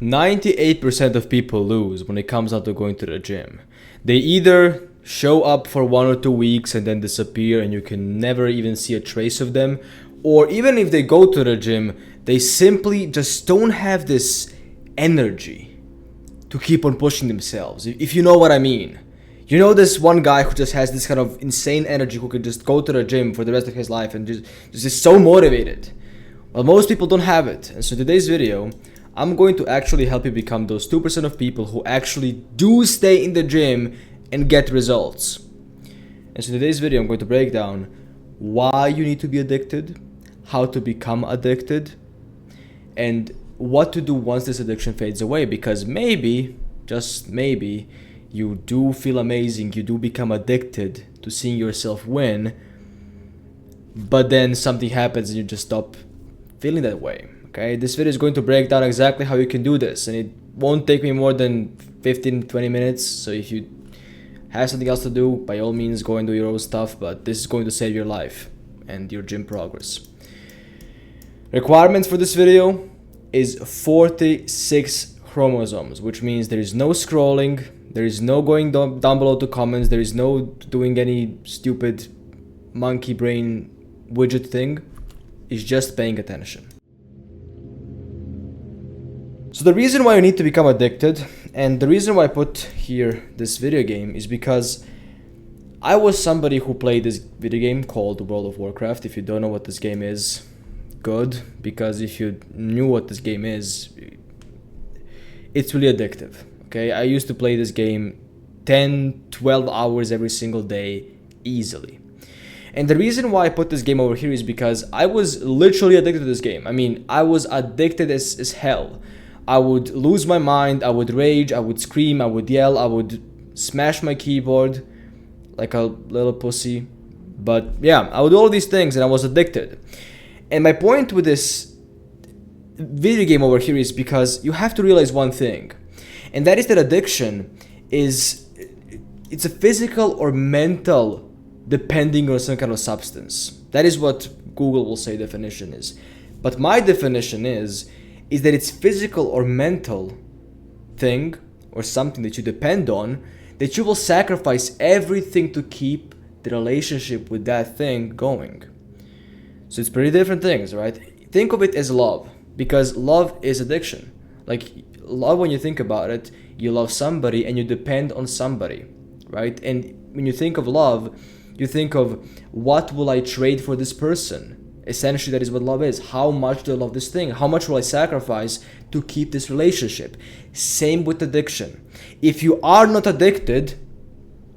98% of people lose when it comes down to going to the gym. They either show up for 1 or 2 weeks and then disappear and you can never even see a trace of them, or even if they go to the gym, they simply just don't have this energy to keep on pushing themselves, if you know what I mean. You know, this one guy who just has this kind of insane energy, who could just go to the gym for the rest of his life and just is so motivated. Well, most people don't have it. And so today's video, I'm going to actually help you become those 2% of people who actually do stay in the gym and get results. And so today's video, I'm going to break down why you need to be addicted, how to become addicted, and what to do once this addiction fades away. Because maybe, just maybe, you do feel amazing, you do become addicted to seeing yourself win, but then something happens and you just stop feeling that way. Okay, this video is going to break down exactly how you can do this, and it won't take me more than 15-20 minutes. So if you have something else to do, by all means go and do your own stuff, but this is going to save your life and your gym progress. Requirements for this video is 46 chromosomes, which means there is no scrolling, there is no going down below to comments, there is no doing any stupid monkey brain widget thing. It's just paying attention. So the reason why you need to become addicted, and the reason why I put here this video game, is because I was somebody who played this video game called World of Warcraft. If you don't know what this game is, good, because if you knew what this game is, it's really addictive. Okay, I used to play this game 10-12 hours every single day easily. And the reason why I put this game over here is because I was literally addicted to this game. I mean, I was addicted as hell. I would lose my mind, I would rage, I would scream, I would yell, I would smash my keyboard like a little pussy. But yeah, I would do all these things and I was addicted. And my point with this video game over here is because you have to realize one thing. And that is that addiction it's a physical or mental depending on some kind of substance. That is what Google will say definition is. But my definition is that it's physical or mental thing or something that you depend on, that you will sacrifice everything to keep the relationship with that thing going. So it's pretty different things, right? Think of it as love, because love is addiction. Like love, when you think about it, you love somebody and you depend on somebody, right? And when you think of love, you think of, what will I trade for this person? Essentially, that is what love is. How much do I love this thing? How much will I sacrifice to keep this relationship? Same with addiction. If you are not addicted,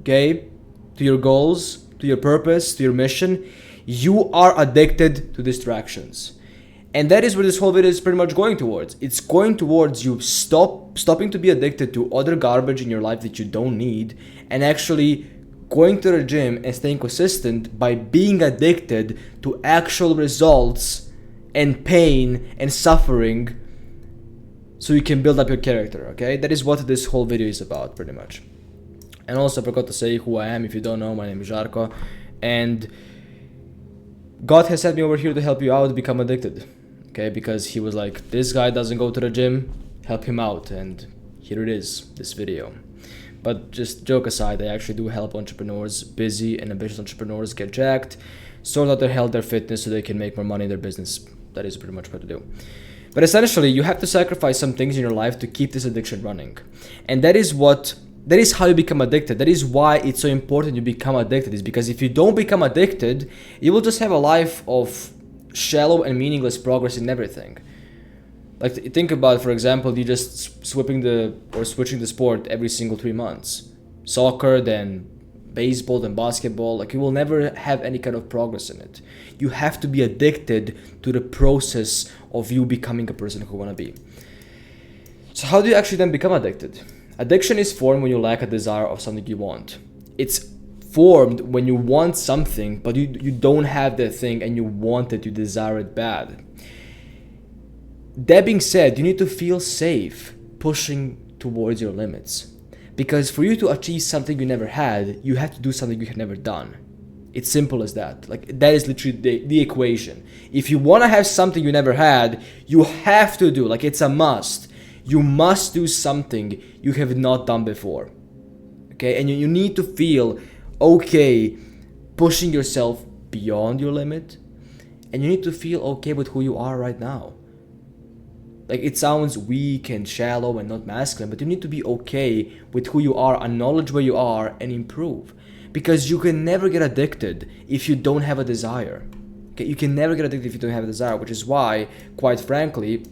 okay, to your goals, to your purpose, to your mission, you are addicted to distractions. And that is where this whole video is pretty much going towards. It's going towards you stopping to be addicted to other garbage in your life that you don't need, and actually going to the gym and staying consistent by being addicted to actual results and pain and suffering, so you can build up your character. Okay, that is what this whole video is about pretty much. And also I forgot to say who I am. If you don't know, my name is Žarko, and God has sent me over here to help you out become addicted. Okay, because he was like, this guy doesn't go to the gym, help him out, and here it is, this video. But just joke aside, I actually do help entrepreneurs, busy and ambitious entrepreneurs, get jacked, sort out their health, their fitness, so they can make more money in their business. That is pretty much what I do. But essentially, you have to sacrifice some things in your life to keep this addiction running. And that is how you become addicted. That is why it's so important you become addicted, is because if you don't become addicted, you will just have a life of shallow and meaningless progress in everything. Like, think about, for example, you just switching the sport every single 3 months. Soccer, then baseball, then basketball. Like, you will never have any kind of progress in it. You have to be addicted to the process of you becoming a person who you want to be. So how do you actually then become addicted? Addiction is formed when you lack a desire of something you want. It's formed when you want something, but you don't have that thing and you want it, you desire it bad. That being said, you need to feel safe pushing towards your limits. Because for you to achieve something you never had, you have to do something you have never done. It's simple as that. Like, that is literally the equation. If you want to have something you never had, you have to do, like, it's a must. You must do something you have not done before. Okay, and you need to feel okay pushing yourself beyond your limit, and you need to feel okay with who you are right now. Like, it sounds weak and shallow and not masculine, but you need to be okay with who you are, acknowledge where you are, and improve. Because you can never get addicted if you don't have a desire. Okay, you can never get addicted if you don't have a desire, which is why, quite frankly,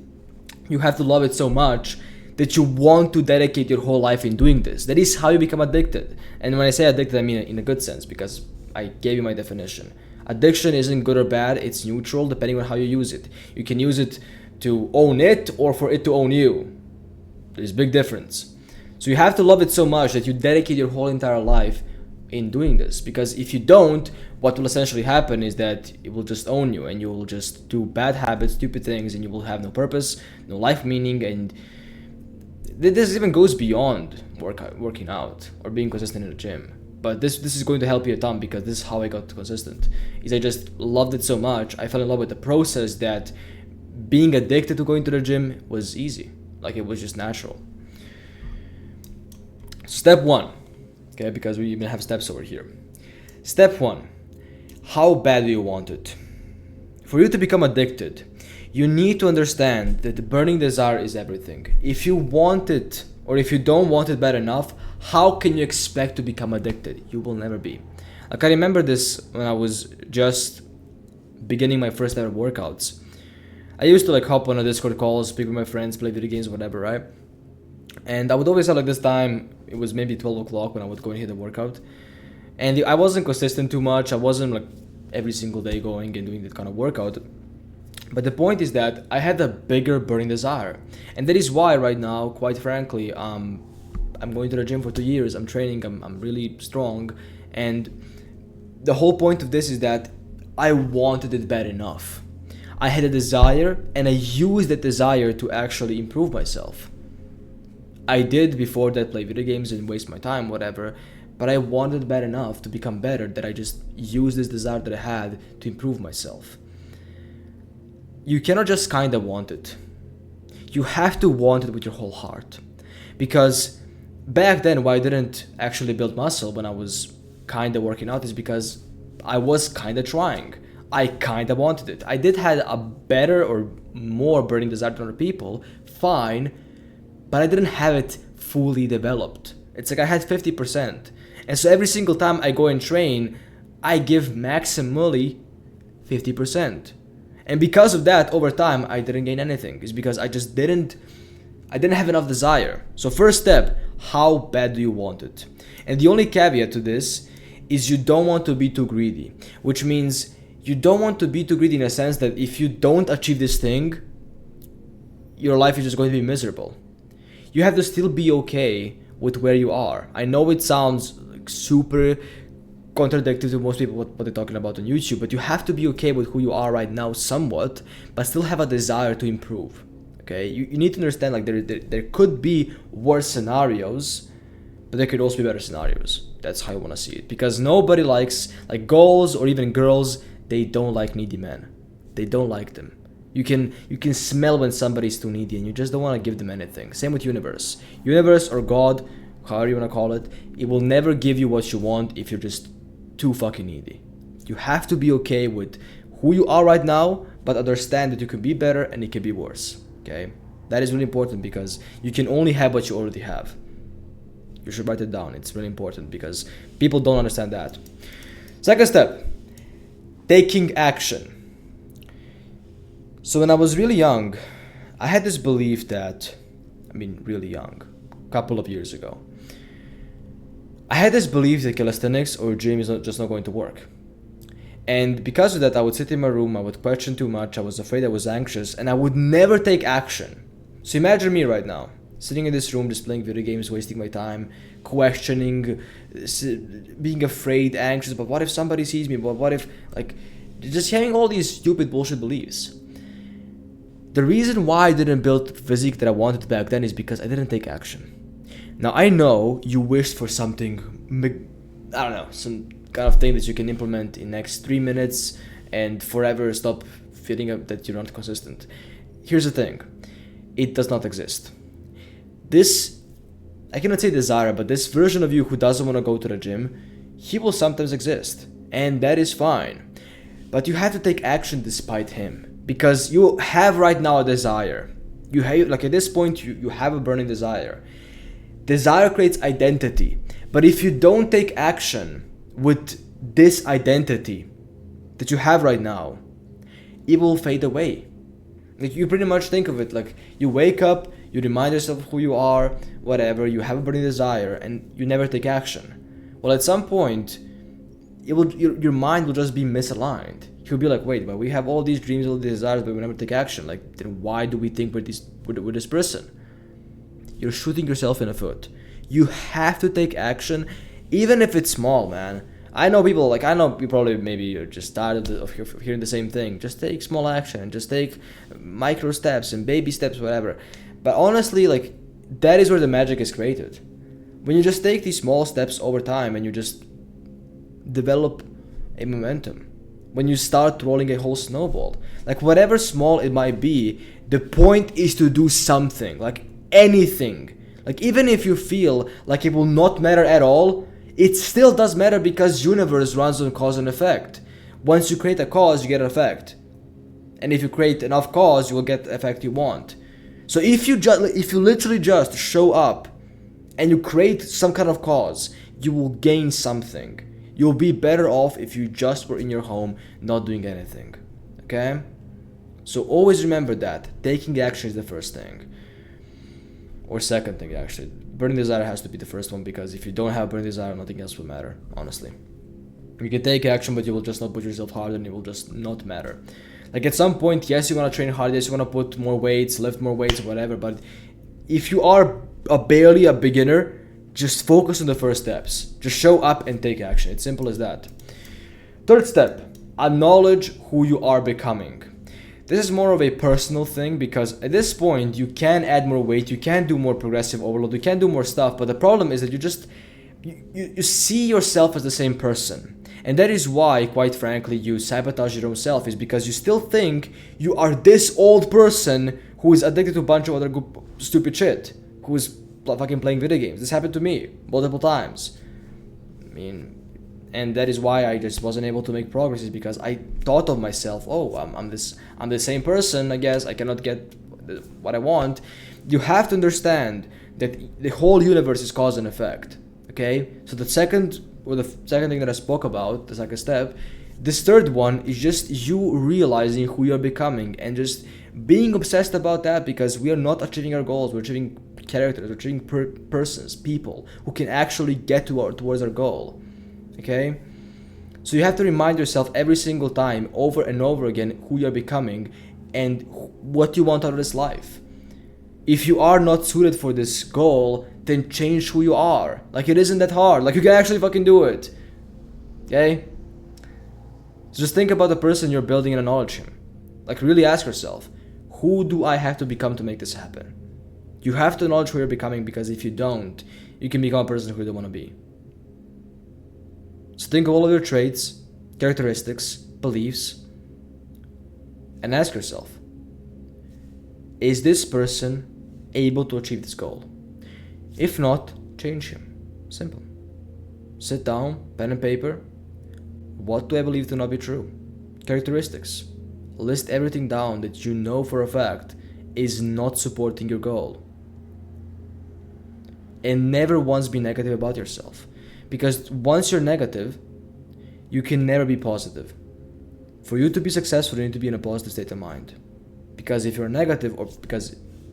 you have to love it so much that you want to dedicate your whole life in doing this. That is how you become addicted. And when I say addicted, I mean in a good sense, because I gave you my definition. Addiction isn't good or bad, it's neutral depending on how you use it. You can use it to own it or for it to own you. There's a big difference. So you have to love it so much that you dedicate your whole entire life in doing this, because if you don't, what will essentially happen is that it will just own you, and you will just do bad habits, stupid things, and you will have no purpose, no life meaning. And this even goes beyond working out or being consistent in the gym. But this is going to help you a ton, because this is how I got consistent. Is I just loved it so much, I fell in love with the process, that being addicted to going to the gym was easy. Like, it was just natural. Step 1. Okay, because we even have steps over here. Step 1. How bad do you want it? For you to become addicted, you need to understand that the burning desire is everything. If you want it, or if you don't want it bad enough, how can you expect to become addicted? You will never be. Like, I remember this when I was just beginning my first ever workouts. I used to like hop on a Discord call, speak with my friends, play video games, whatever, right? And I would always have like this time, it was maybe 12 o'clock when I would go and hit a workout. And I wasn't consistent too much. I wasn't like every single day going and doing that kind of workout. But the point is that I had a bigger burning desire. And that is why right now, quite frankly, I'm going to the gym for 2 years. I'm training, I'm really strong. And the whole point of this is that I wanted it bad enough. I had a desire, and I used that desire to actually improve myself. I did before that play video games and waste my time, whatever, but I wanted bad enough to become better that I just used this desire that I had to improve myself. You cannot just kinda want it. You have to want it with your whole heart. Because back then, why I didn't actually build muscle when I was kinda working out is because I was kinda trying. I kinda wanted it. I did have a better or more burning desire than other people, fine, but I didn't have it fully developed. It's like I had 50%. And so every single time I go and train, I give maximally 50%. And because of that, over time, I didn't gain anything. It's because I didn't have enough desire. So first step, how bad do you want it? And the only caveat to this is you don't want to be too greedy, which means you don't want to be too greedy in a sense that if you don't achieve this thing, your life is just going to be miserable. You have to still be okay with where you are. I know it sounds like super contradictory to most people what they're talking about on YouTube, but you have to be okay with who you are right now somewhat, but still have a desire to improve. Okay, you need to understand like there could be worse scenarios, but there could also be better scenarios. That's how I want to see it, because nobody likes, like, girls or even girls, they don't like needy men. They don't like them. You can smell when somebody's too needy, and you just don't want to give them anything. Same with universe or God, however you want to call it. It will never give you what you want if you're just too fucking needy. You have to be okay with who you are right now, but understand that you can be better and it can be worse. Okay, that is really important, because you can only have what you already have. You should write it down. It's really important because people don't understand that. Second step, taking action. So when I was really young, I had this belief that, really young, a couple of years ago, I had this belief that calisthenics or gym is just not going to work. And because of that, I would sit in my room, I would question too much, I was afraid, I was anxious, and I would never take action. So imagine me right now, sitting in this room, just playing video games, wasting my time, questioning, being afraid, anxious, but what if somebody sees me, but what if, just having all these stupid bullshit beliefs. The reason why I didn't build the physique that I wanted back then is because I didn't take action. Now, I know you wished for something, some kind of thing that you can implement in next 3 minutes and forever stop feeling that you're not consistent. Here's the thing. It does not exist. this, I cannot say desire, but this version of you who doesn't want to go to the gym, he will sometimes exist, and that is fine. But you have to take action despite him, because you have right now a desire. You have, like at this point, you have a burning desire. Desire creates identity, but if you don't take action with this identity that you have right now, it will fade away. Like, you pretty much think of it like you wake up, you remind yourself of who you are, whatever, you have a burning desire, and you never take action. Well, at some point, your mind will just be misaligned. You'll be like, wait, but we have all these dreams, all these desires, but we never take action. Like, then why do we think with this person? You're shooting yourself in the foot. You have to take action, even if it's small, man. I know you probably maybe are just tired of hearing the same thing. Just take small action, just take micro steps and baby steps, whatever. But honestly, like, that is where the magic is created. When you just take these small steps over time and you just develop a momentum. When you start rolling a whole snowball. Like, whatever small it might be, the point is to do something. Like, anything. Like, even if you feel like it will not matter at all, it still does matter, because universe runs on cause and effect. Once you create a cause, you get an effect. And if you create enough cause, you will get the effect you want. So if you literally just show up and you create some kind of cause, you will gain something. You'll be better off if you just were in your home, not doing anything. Okay? So always remember that. Taking action is the first thing. Or second thing, actually. Burning desire has to be the first one, because if you don't have burning desire, nothing else will matter, honestly. You can take action, but you will just not push yourself hard, and it will just not matter. Like, at some point, yes, you want to train hard, yes, you want to put more weights, lift more weights, whatever, but if you are barely a beginner, just focus on the first steps. Just show up and take action. It's simple as that. Third step, acknowledge who you are becoming. This is more of a personal thing, because at this point you can add more weight, you can do more progressive overload, you can do more stuff, but the problem is that you see yourself as the same person. And that is why, quite frankly, you sabotage your own self, is because you still think you are this old person who is addicted to a bunch of other stupid shit, who is fucking playing video games. This happened to me multiple times. And that is why I just wasn't able to make progress, is because I thought of myself, oh, I'm the same person, I guess, I cannot get what I want. You have to understand that the whole universe is cause and effect, okay? So the second thing that I spoke about, the second step, this third one is just you realizing who you're becoming and just being obsessed about that, because we are not achieving our goals, we're achieving characters, we're achieving persons, people who can actually get towards our goal. Okay, so you have to remind yourself every single time, over and over again, who you're becoming and what you want out of this life. If you are not suited for this goal, then change who you are. Like, it isn't that hard. Like, you can actually fucking do it. Okay, so just think about the person you're building and acknowledge him. Like, really ask yourself, who do I have to become to make this happen? You have to acknowledge who you're becoming, because if you don't, you can become a person who you don't want to be. So think of all of your traits, characteristics, beliefs, and ask yourself, is this person able to achieve this goal? If not, change him. Simple. Sit down, pen and paper. What do I believe to not be true? Characteristics. List everything down that you know for a fact is not supporting your goal. And never once be negative about yourself. Because once you're negative, you can never be positive. For you to be successful, you need to be in a positive state of mind. Because if you're negative,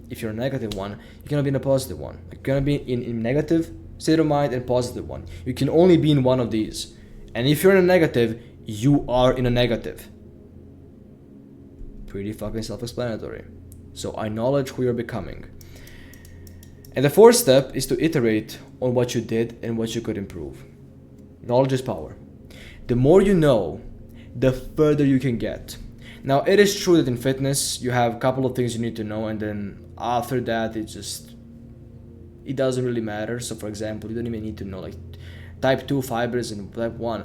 if you're a negative one, you cannot be in a positive one. You're gonna be in negative state of mind and positive one. You can only be in one of these. And if you're in a negative, you are in a negative. Pretty fucking self-explanatory. So acknowledge who you're becoming. And the fourth step is to iterate on what you did and what you could improve. Knowledge is power. The more you know, the further you can get. Now, it is true that in fitness, you have a couple of things you need to know, and then after that, it doesn't really matter. So, for example, you don't even need to know like type 2 fibers and type 1.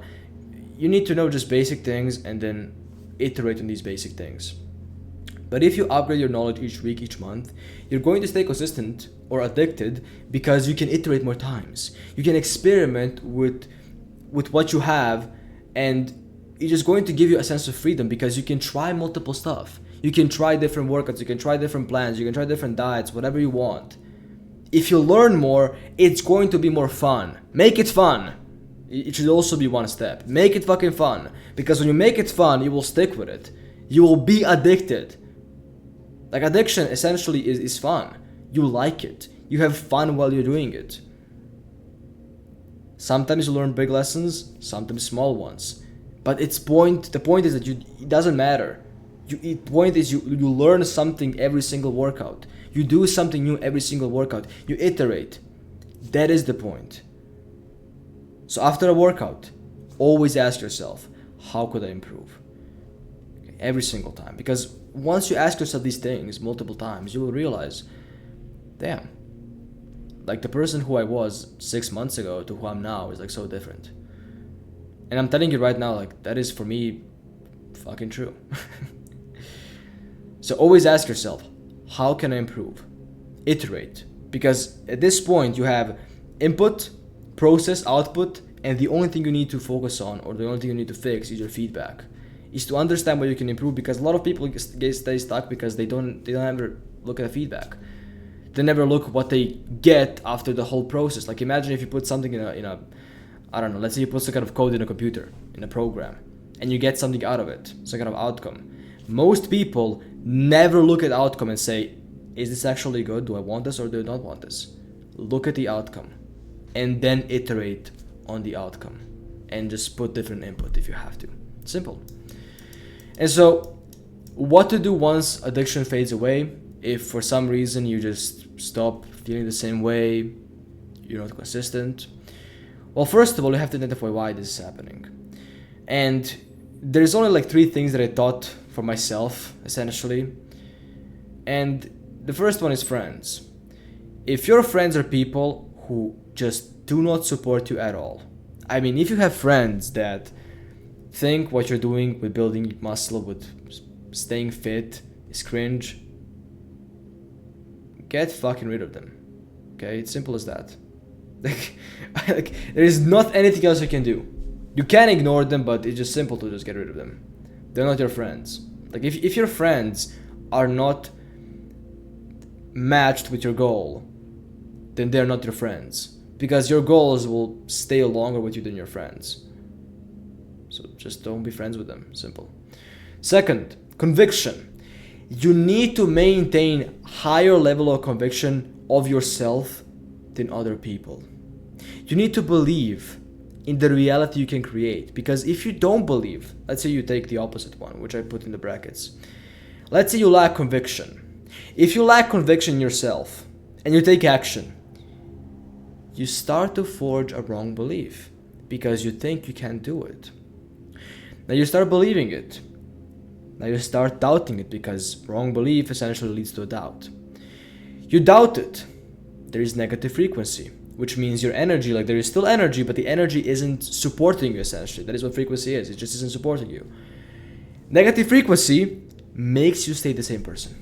You need to know just basic things and then iterate on these basic things. But if you upgrade your knowledge each week, each month, you're going to stay consistent or addicted because you can iterate more times. You can experiment with what you have, and it's just going to give you a sense of freedom because you can try multiple stuff. You can try different workouts, you can try different plans, you can try different diets, whatever you want. If you learn more, it's going to be more fun. Make it fun. It should also be one step. Make it fucking fun. Because when you make it fun, you will stick with it. You will be addicted. Like, addiction essentially is fun. You like it. You have fun while you're doing it. Sometimes you learn big lessons, sometimes small ones. But the point is that it doesn't matter. The point is you learn something every single workout. You do something new every single workout. You iterate. That is the point. So after a workout, always ask yourself, how could I improve? Every single time. Because once you ask yourself these things multiple times, you will realize, damn, like the person who I was 6 months ago to who I'm now is like so different. And I'm telling you right now, like, that is for me fucking true. So always ask yourself, how can I improve? Iterate. Because at this point you have input, process, output, and the only thing you need to focus on, or the only thing you need to fix, is your feedback. Is to understand what you can improve, because a lot of people stay stuck because they don't ever look at the feedback. They never look what they get after the whole process. Like, imagine if you put something in a I don't know, let's say you put some kind of code in a computer, in a program, and you get something out of it, some kind of outcome. Most people never look at the outcome and say, is this actually good? Do I want this or do I not want this? Look at the outcome and then iterate on the outcome and just put different input if you have to. Simple. And so, what to do once addiction fades away? If for some reason you just stop feeling the same way, you're not consistent. Well, first of all, you have to identify why this is happening. And there's only like 3 things that I thought for myself, essentially. And the first one is friends. If your friends are people who just do not support you at all, I mean, if you have friends that think what you're doing with building muscle, with staying fit is cringe, get fucking rid of them. Okay, it's simple as that. Like, there is not anything else you can do. You can ignore them, but it's just simple to just get rid of them. They're not your friends. Like, if your friends are not matched with your goal, then they're not your friends. Because your goals will stay longer with you than your friends. So just don't be friends with them. Simple. Second, conviction. You need to maintain higher level of conviction of yourself than other people. You need to believe in the reality you can create. Because if you don't believe, let's say you take the opposite one, which I put in the brackets. Let's say you lack conviction. If you lack conviction in yourself and you take action, you start to forge a wrong belief because you think you can't do it. Now you start believing it. Now you start doubting it because wrong belief essentially leads to a doubt. You doubt it. There is negative frequency, which means your energy, like there is still energy, but the energy isn't supporting you essentially. That is what frequency is. It just isn't supporting you. Negative frequency makes you stay the same person.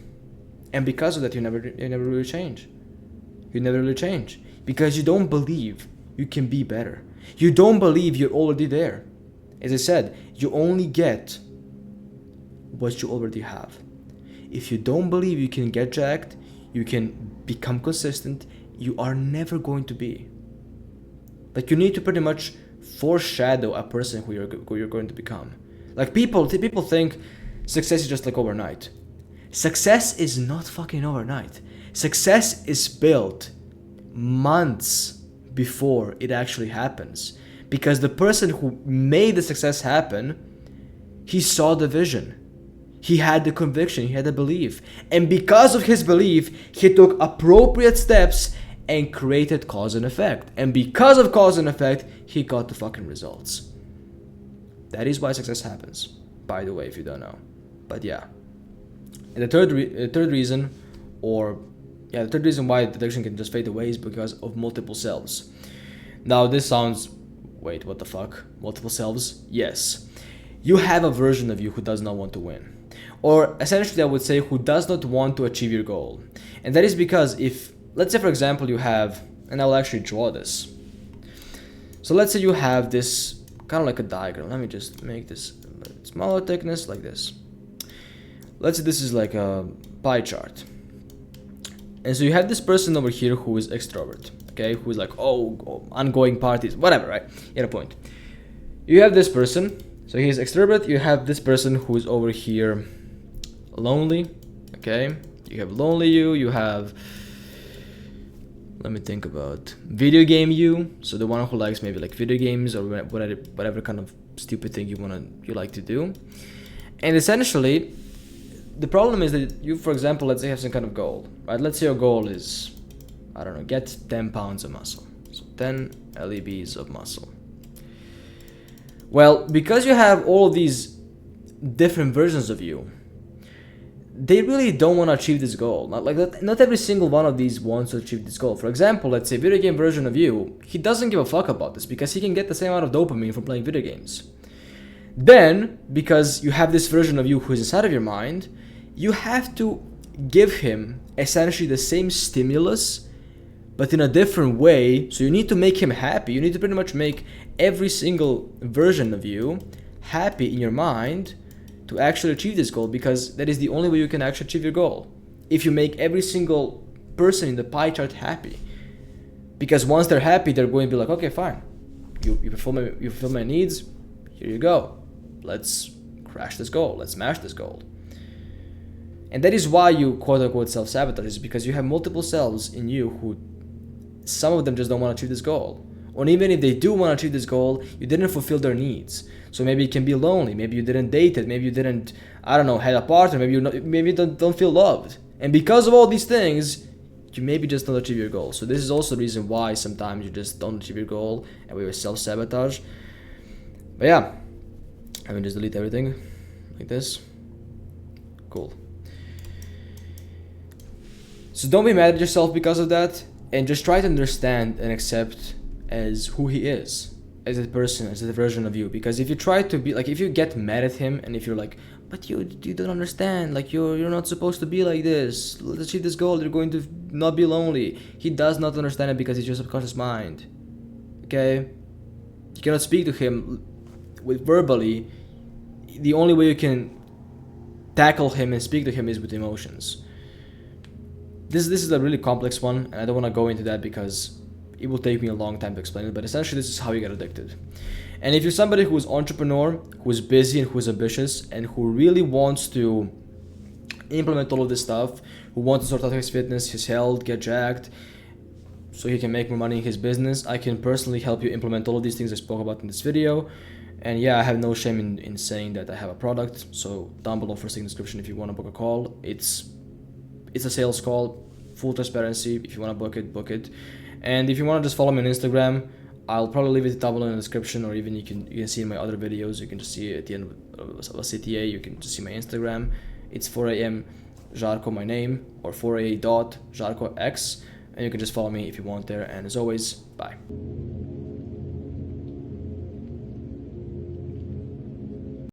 And because of that, you never really change. You never really change. Because you don't believe you can be better. You don't believe you're already there. As I said, you only get what you already have. If you don't believe you can get jacked, you can become consistent, you are never going to be. Like, you need to pretty much foreshadow a person who you're going to become. Like, people think success is just like overnight. Success is not fucking overnight. Success is built months before it actually happens. Because the person who made the success happen, he saw the vision. He had the conviction, he had the belief. And because of his belief, he took appropriate steps and created cause and effect. And because of cause and effect, he got the fucking results. That is why success happens, by the way, if you don't know. But yeah. And the third reason why addiction can just fade away is because of multiple selves. Now this sounds, wait, what the fuck? Multiple selves? Yes. you have a version of you who does not want to win. Or essentially, I would say, who does not want to achieve your goal. And that is because if, let's say for example, you have, and I will actually draw this. So let's say you have this kind of like a diagram. Let me just make this smaller thickness like this. Let's say this is like a pie chart. And so you have this person over here who is extrovert, okay? Who is like, oh, ongoing parties, whatever, right? You get a point. You have this person, so he's extrovert. You have this person who is over here lonely, okay? You have lonely you have, let me think about, video game you, so the one who likes maybe like video games or whatever kind of stupid thing you like to do. And essentially, the problem is that you, for example, let's say have some kind of goal, right? Let's say your goal is, I don't know, get 10 pounds of muscle. So 10 lbs of muscle. Well, because you have all of these different versions of you, they really don't want to achieve this goal. Not every single one of these wants to achieve this goal. For example, let's say video game version of you, he doesn't give a fuck about this because he can get the same amount of dopamine from playing video games. Then, because you have this version of you who is inside of your mind, you have to give him essentially the same stimulus, but in a different way. So you need to make him happy. You need to pretty much make every single version of you happy in your mind to actually achieve this goal, because that is the only way you can actually achieve your goal. If you make every single person in the pie chart happy, because once they're happy, they're going to be like, okay, fine, you fulfill my needs, here you go, let's crash this goal, let's smash this goal. And that is why you quote-unquote self-sabotage, is because you have multiple selves in you who, some of them just don't want to achieve this goal. Or even if they do want to achieve this goal, you didn't fulfill their needs. So maybe it can be lonely, maybe you didn't date it, maybe you didn't, I don't know, had a partner, maybe you don't feel loved. And because of all these things, you maybe just don't achieve your goal. So this is also the reason why sometimes you just don't achieve your goal and we have self-sabotage. But yeah, I mean, just delete everything like this. Cool. So don't be mad at yourself because of that, and just try to understand and accept as who he is, as a person, as a version of you. Because if you try to be like, if you get mad at him and if you're like, but you don't understand, like you're not supposed to be like this, let's achieve this goal, you're going to not be lonely. He does not understand it because it's your subconscious mind. Okay? You cannot speak to him with verbally. The only way you can tackle him and speak to him is with emotions. This is a really complex one, and I don't want to go into that because it will take me a long time to explain it, but essentially this is how you get addicted. And if you're somebody who is entrepreneur, who is busy and who is ambitious, and who really wants to implement all of this stuff, who wants to sort out his fitness, his health, get jacked, so he can make more money in his business, I can personally help you implement all of these things I spoke about in this video. And yeah, I have no shame in saying that I have a product, so down below first in the description if you want to book a call. It's a sales call, full transparency. If you want to book it. And if you want to just follow me on Instagram, I'll probably leave it down below in the description, or even you can see in my other videos. You can just see it at the end of a CTA. You can just see my Instagram. It's 4am Žarko, my name, or 4a.Žarko X, and you can just follow me if you want there. And as always, bye.